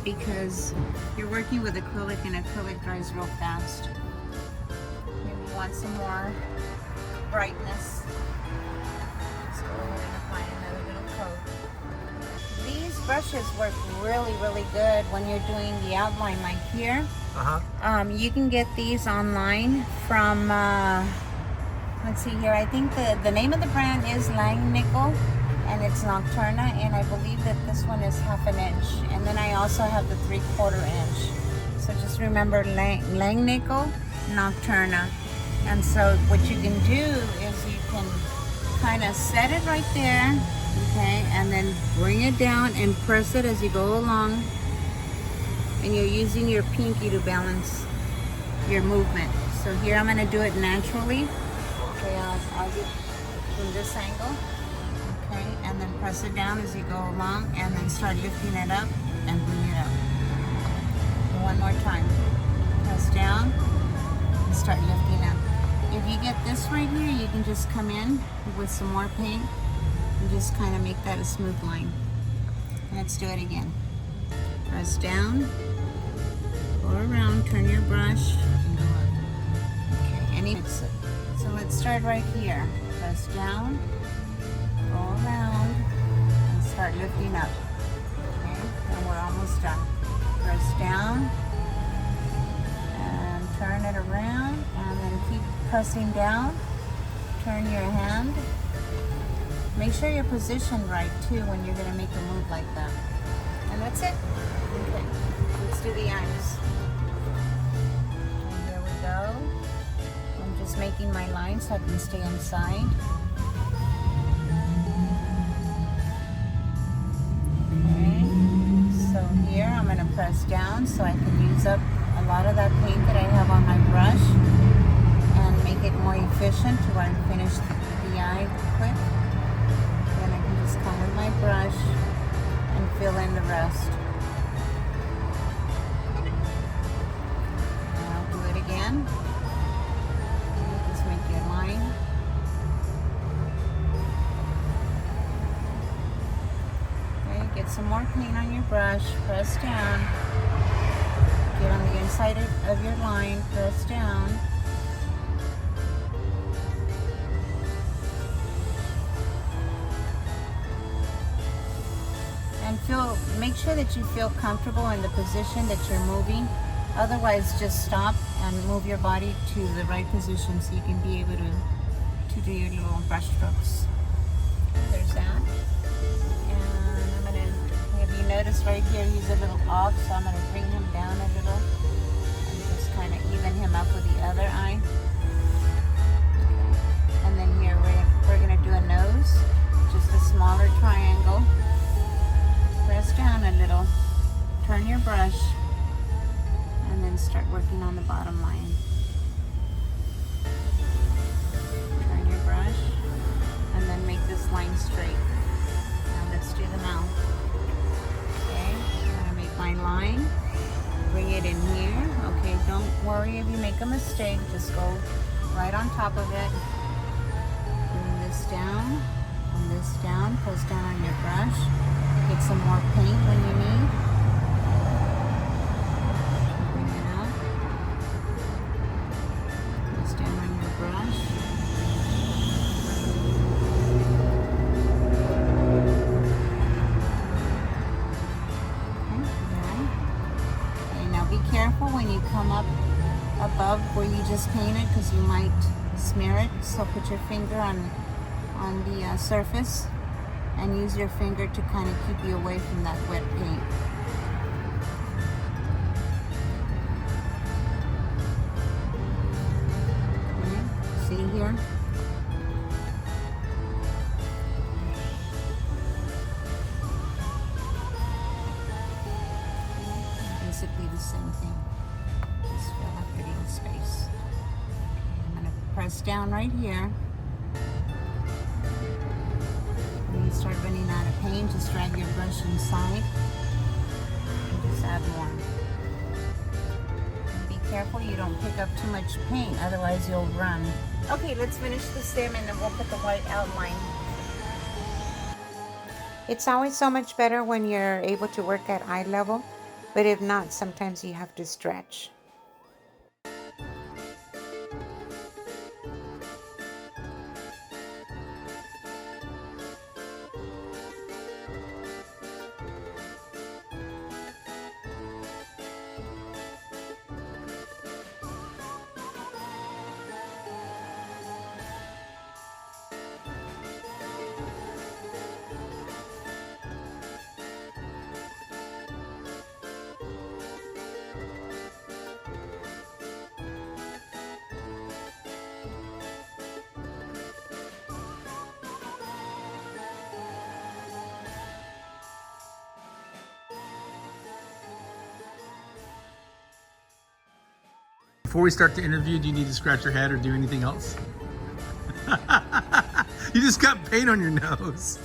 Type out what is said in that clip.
because you're working with acrylic and acrylic dries real fast. Maybe you want some more brightness. Let's go ahead and apply another little coat. These brushes work really, really good when you're doing the outline like here. You can get these online from, let's see here, I think the name of the brand is Lang Nickel, and it's Nocturna, and I believe that this one is 1/2 inch. And then I also have the 3/4 inch. So just remember Lang Nickel, Nocturna. And so what you can do is you can kind of set it right there, okay, and then bring it down and press it as you go along. And you're using your pinky to balance your movement. So here I'm going to do it naturally. Okay, I'll get from this angle. Okay, and then press it down as you go along, and then start lifting it up and bring it up. One more time. Press down and start lifting up. If you get this right here, you can just come in with some more paint and just kind of make that a smooth line. Let's do it again. Press down, go around, turn your brush, and go up. Okay, so let's start right here. Press down, go around, and start lifting up. Okay, and we're almost done. Press down, and turn it around, and then keep pressing down. Turn your hand. Make sure you're positioned right too when you're going to make a move like that. And that's it. Okay, let's do the eyes. And there we go. I'm just making my line so I can stay inside. Okay, so here I'm going to press down so I can use up a lot of that paint that I have on my brush and make it more efficient to where I finish the eye quick. Then I can just come with my brush and fill in the rest. And I'll do it again. Just make your line. Okay, get some more paint on your brush, press down. Get on the inside of your line, press down. And make sure that you feel comfortable in the position that you're moving. Otherwise, just stop and move your body to the right position so you can be able to do your little brush strokes. There's that. And I'm going to, if you notice right here, he's a little off, so I'm going to bring him down a little and just kind of even him up with the other eye. And then here we're going to do a nose, just a smaller triangle. Press down a little, turn your brush, and then start working on the bottom line. Turn your brush, and then make this line straight. Now let's do the mouth. Okay, I'm going to make my line, bring it in here. Okay, don't worry if you make a mistake, just go right on top of it. Bring this down, and this down, press down on your brush. Get some more paint when you need. Bring it up. Press down on your brush. Okay, now be careful when you come up above where you just painted because you might smear it. So put your finger on the surface. And use your finger to kind of keep you away from that wet paint. Okay. See here? Basically the same thing. Just fill up the little space. Okay, I'm going to press down right here. Start running out of paint, just drag your brush inside and just add more. And be careful you don't pick up too much paint, otherwise you'll run. Okay, let's finish the stem and then we'll put the white outline. It's always so much better when you're able to work at eye level. But if not, sometimes you have to stretch. Before we start the interview, do you need to scratch your head or do anything else? You just got paint on your nose.